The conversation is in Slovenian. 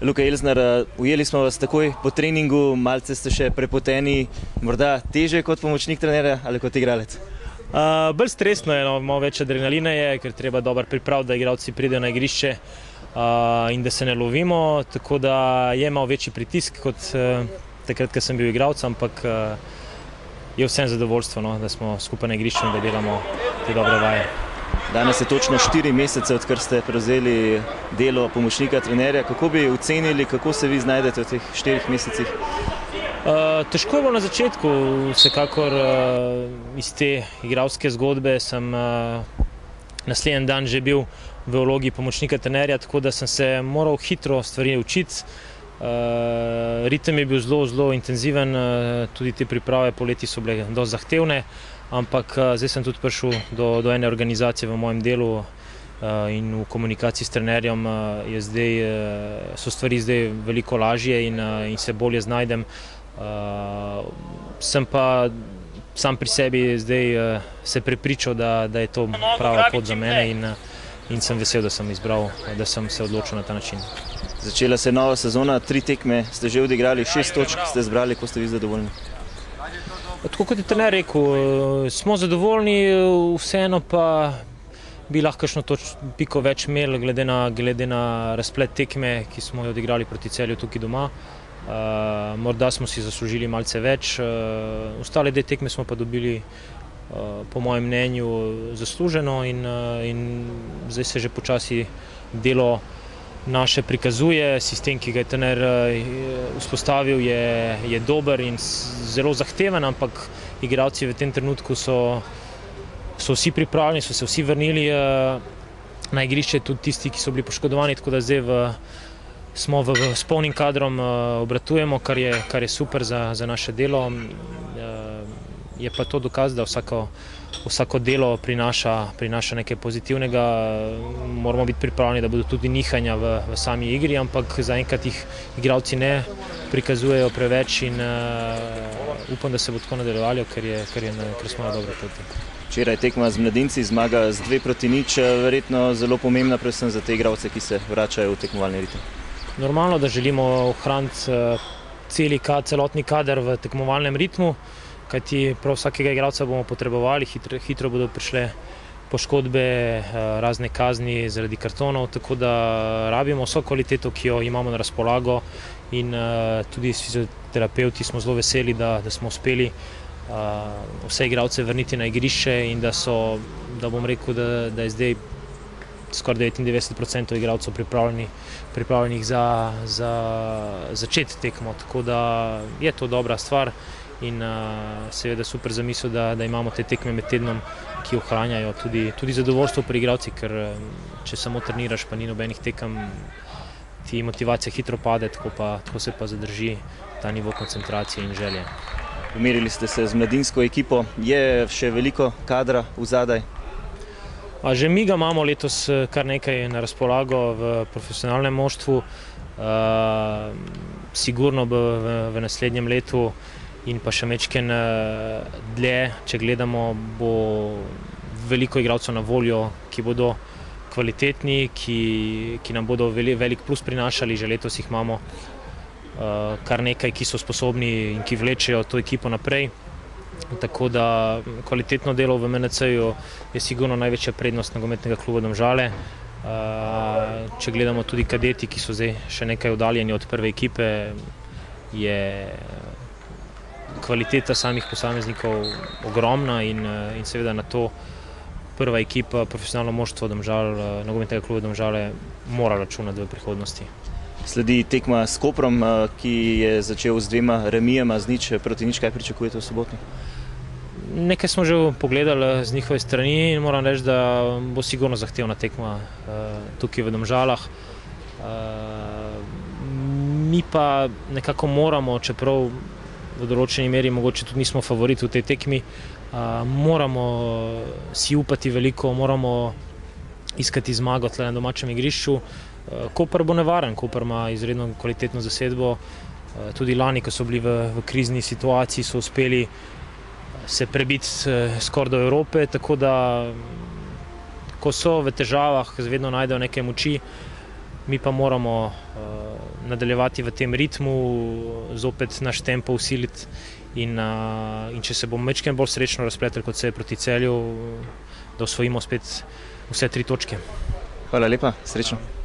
Luka Elsner, ujeli smo vas takoj po treningu, malce ste še prepoteni, morda teže kot pomočnik trenerja ali kot igralec? Bolj stresno je, malo več adrenalina je, ker treba dobro pripraviti, da igralci pridejo na igrišče in da se ne lovimo, tako da je malo večji pritisk kot takrat, ko sem bil igralec, ampak je vsem zadovoljstvo, da smo skupaj na igrišču in da delamo te dobre vaje. Danes je točno 4 mesece, odkar ste prevzeli delo pomočnika trenerja. Kako bi ocenili, kako se vi znajdete v teh 4 mesecih? Težko je bilo na začetku, vsekakor iz te igralske zgodbe sem naslednji dan že bil v vlogi pomočnika trenerja, tako da sem se moral hitro stvari učiti. Ritem je bil zelo intenziven, tudi te priprave poleti so bile dosti zahtevne, ampak zdaj sem tudi prišel do ene organizacije v mojem delu in v komunikaciji s trenerjem so stvari zdaj veliko lažje in se bolje znajdem. Sem pa sam pri sebi zdaj se prepričal, da je to prava pot za mene in sem vesel, da sem izbral, da sem se odločil na ta način. Začela se je nova sezona, 3 tekme ste že odigrali, 6 točk ste zbrali, ko ste vi zadovoljni? Tako kot je trener rekel, smo zadovoljni, vseeno pa bi lahko kakšno piko več imeli glede na razplet tekme, ki smo jo odigrali proti Celju tukaj doma. Morda smo si zaslužili malce več, ostale 2 tekme smo pa dobili po mojem mnenju zasluženo in zdaj se že počasi delo naše prikazuje. Sistem, ki ga je trener vzpostavil, je dober in zelo zahteven, ampak igralci v tem trenutku so vsi pripravljeni, so se vsi vrnili na igrišče, tudi tisti, ki so bili poškodovani, tako da zdaj smo s polnim kadrom obratujemo, kar je super za naše delo. Je pa to dokaz, da vsako delo prinaša nekaj pozitivnega. Moramo biti pripravljeni, da bodo tudi nihanja v sami igri, ampak zaenkrat jih igralci ne prikazujejo preveč in upam, da se bo tako nadaljevalo, ker smo na dobri poti. Včeraj tekma z mladinci, zmaga z 2-0, verjetno zelo pomembna, predvsem za te igralce, ki se vračajo v tekmovalni ritem. Normalno, da želimo ohraniti celotni kader v tekmovalnem ritmu, kajti prav vsakega igralca bomo potrebovali, hitro bodo prišle poškodbe, razne kazni zaradi kartonov, tako da rabimo vso kvaliteto, ki jo imamo na razpolago in tudi s fizioterapeuti smo zelo veseli, da smo uspeli vse igralce vrniti na igrišče in da bom rekel, da je zdaj skoraj 99% igralcev pripravljenih za začeti tekmo, tako da je to dobra stvar. In seveda super zamisel, da imamo te tekme med tednom, ki ohranjajo tudi zadovoljstvo pri igralcih, ker če samo treniraš, pa ni nobenih tekem, ti motivacija hitro pade, tako se pa zadrži ta nivo koncentracije in želje. Umirili ste se z mladinsko ekipo, je še veliko kadra vzadaj? Že mi ga imamo letos kar nekaj na razpolago v profesionalnem moštvu, sigurno v naslednjem letu in pa še mečken dlje, če gledamo, bo veliko igralcev na voljo, ki bodo kvalitetni, ki nam bodo velik plus prinašali, že letos jih imamo kar nekaj, ki so sposobni in ki vlečejo to ekipo naprej. Tako da kvalitetno delo v MNC-ju je sigurno največja prednost nogometnega kluba Domžale. Če gledamo tudi kadeti, ki so zdaj še nekaj oddaljeni od prve ekipe, je kvaliteta samih posameznikov ogromna in seveda na to prva ekipa, profesionalno moštvo nogometnega kluba Domžale mora računati v prihodnosti. Sledi tekma s Koprom, ki je začel z 2 remijema, z 0-0. Kaj pričakujete v sobotni? Nekaj smo že pogledali z njihove strani in moram reči, da bo sigurno zahtevna tekma tukaj v Domžalah. Mi pa nekako moramo, čeprav v določeni meri mogoče tudi nismo favoriti v tej tekmi, moramo si upati veliko, moramo iskati zmago tle na domačem igrišču. Koper bo nevaren, Koper ima izredno kvalitetno zasedbo. Tudi lani, ko so bili v krizni situaciji, so uspeli se prebiti skoraj do Evrope, tako da ko so v težavah, vedno najdejo neke moči, mi pa moramo nadaljevati v tem ritmu, zopet naš tempo usiliti in če se bomo majčkeno bolj srečno razpletli, kot se je proti Celju, da osvojimo spet vse 3 točke. Hvala lepa, srečno.